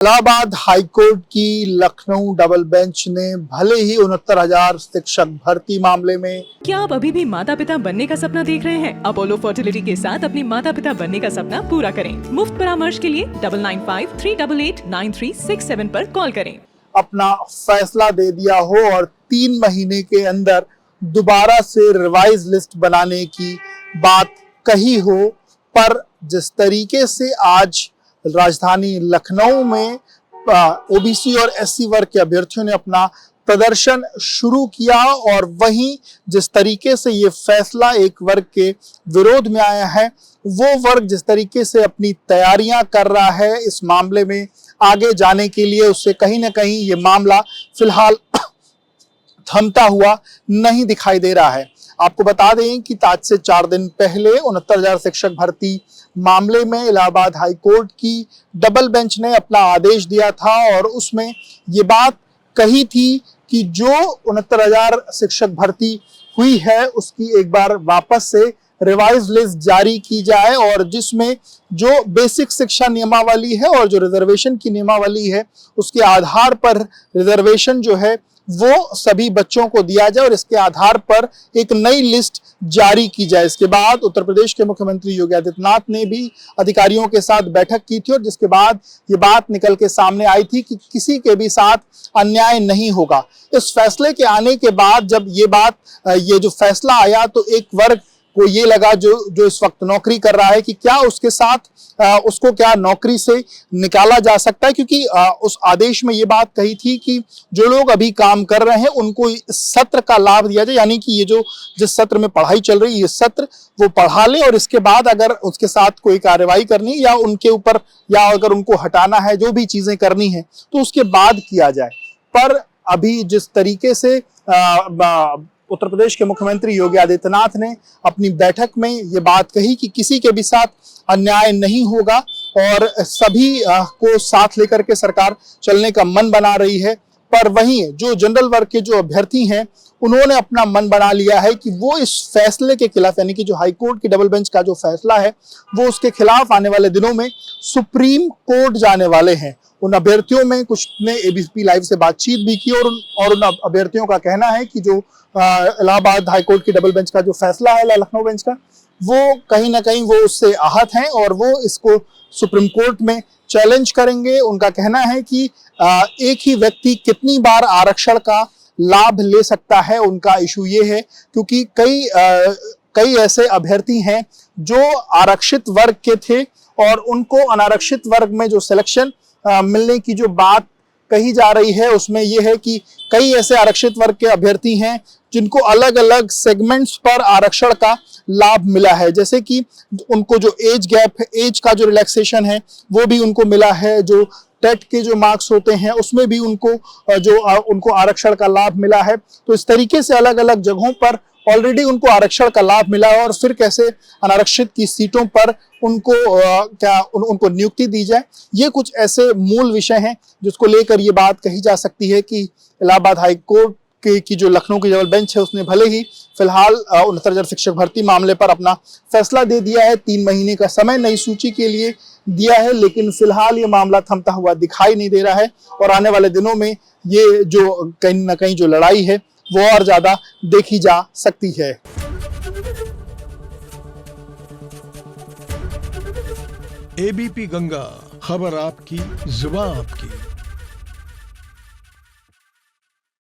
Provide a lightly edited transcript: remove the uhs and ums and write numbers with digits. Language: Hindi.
इलाहाबाद हाईकोर्ट की लखनऊ डबल बेंच ने भले ही 69,000 शिक्षक भर्ती मामले में क्या आप अभी भी माता पिता बनने का सपना देख रहे हैं? अपोलो फर्टिलिटी के साथ अपनी माता पिता बनने का सपना पूरा करें। मुफ्त परामर्श के लिए 9953889367 पर कॉल करें। अपना फैसला दे दिया हो और 3 महीने के अंदर दोबारा से रिवाइज लिस्ट बनाने की बात कही हो, पर जिस तरीके से आज राजधानी लखनऊ में ओबीसी और एससी वर्ग के अभ्यर्थियों ने अपना प्रदर्शन शुरू किया और वहीं जिस तरीके से ये फैसला एक वर्ग के विरोध में आया है, वो वर्ग जिस तरीके से अपनी तैयारियां कर रहा है इस मामले में आगे जाने के लिए, उससे कहीं ना कहीं ये मामला फिलहाल थमता हुआ नहीं दिखाई दे रहा है। आपको बता दें कि आज से 4 दिन पहले 69,000 शिक्षक भर्ती मामले में इलाहाबाद हाईकोर्ट की डबल बेंच ने अपना आदेश दिया था और उसमें ये बात कही थी कि जो 69,000 शिक्षक भर्ती हुई है उसकी एक बार वापस से रिवाइज लिस्ट जारी की जाए और जिसमें जो बेसिक शिक्षा नियमावली है और जो रिजर्वेशन की नियमावली है उसके आधार पर रिजर्वेशन जो है वो सभी बच्चों को दिया जाए और इसके आधार पर एक नई लिस्ट जारी की जाए। इसके बाद उत्तर प्रदेश के मुख्यमंत्री योगी आदित्यनाथ ने भी अधिकारियों के साथ बैठक की थी और जिसके बाद ये बात निकल के सामने आई थी कि किसी के भी साथ अन्याय नहीं होगा। इस फैसले के आने के बाद जब ये जो फैसला आया तो एक वर्ग को ये लगा जो इस वक्त नौकरी कर रहा है कि क्या उसके साथ उसको क्या नौकरी से निकाला जा सकता है, क्योंकि उस आदेश में ये बात कही थी कि जो लोग अभी काम कर रहे हैं उनको इस सत्र का लाभ दिया जाए, यानी कि ये जिस सत्र में पढ़ाई चल रही है ये सत्र वो पढ़ा ले और इसके बाद अगर उसके साथ कोई कार्रवाई करनी या उनके ऊपर या अगर उनको हटाना है, जो भी चीजें करनी है तो उसके बाद किया जाए। पर अभी जिस तरीके से उत्तर प्रदेश के मुख्यमंत्री योगी आदित्यनाथ ने अपनी बैठक में ये बात कही कि किसी के भी साथ अन्याय नहीं होगा और सभी को साथ लेकर के सरकार चलने का मन बना रही है, पर वहीं जो जनरल वर्ग के जो अभ्यर्थी हैं उन्होंने अपना मन बना लिया है कि वो इस फैसले के खिलाफ, यानी कि जो हाईकोर्ट की डबल बेंच का जो फैसला है वो उसके खिलाफ आने वाले दिनों में सुप्रीम कोर्ट जाने वाले हैं। उन अभ्यर्थियों में कुछ ने एबीपी लाइव से बातचीत भी की और उन अभ्यर्थियों का कहना है कि जो इलाहाबाद हाईकोर्ट की डबल बेंच का जो फैसला है लखनऊ बेंच का, वो कहीं ना कहीं वो उससे आहत हैं और वो इसको सुप्रीम कोर्ट में चैलेंज करेंगे। उनका कहना है कि एक ही व्यक्ति कितनी बार आरक्षण का लाभ ले सकता है, उनका इशू ये है क्योंकि कई ऐसे अभ्यर्थी हैं जो आरक्षित वर्ग के थे और उनको अनारक्षित वर्ग में जो सिलेक्शन मिलने की जो बात कही जा रही है उसमें यह है कि कई ऐसे आरक्षित वर्ग के अभ्यर्थी हैं जिनको अलग अलग सेगमेंट्स पर आरक्षण का लाभ मिला है, जैसे कि उनको जो एज गैप है, एज का जो रिलैक्सेशन है वो भी उनको मिला है, जो टेट के जो मार्क्स होते हैं उसमें भी उनको आरक्षण का लाभ मिला है। तो इस तरीके से अलग अलग जगहों पर ऑलरेडी उनको आरक्षण का लाभ मिला है और फिर कैसे अनारक्षित की सीटों पर उनको नियुक्ति दी जाए, ये कुछ ऐसे मूल विषय हैं जिसको लेकर ये बात कही जा सकती है कि इलाहाबाद हाईकोर्ट की जो लखनऊ की डबल बेंच है उसने भले ही फिलहाल 69,000 शिक्षक भर्ती मामले पर अपना फैसला दे दिया है, 3 महीने का समय नई सूची के लिए दिया है, लेकिन फिलहाल ये मामला थमता हुआ दिखाई नहीं दे रहा है और आने वाले दिनों में ये जो कहीं ना कहीं जो लड़ाई है वो और ज्यादा देखी जा सकती है। एबीपी गंगा, खबर आपकी, जुबान आपकी।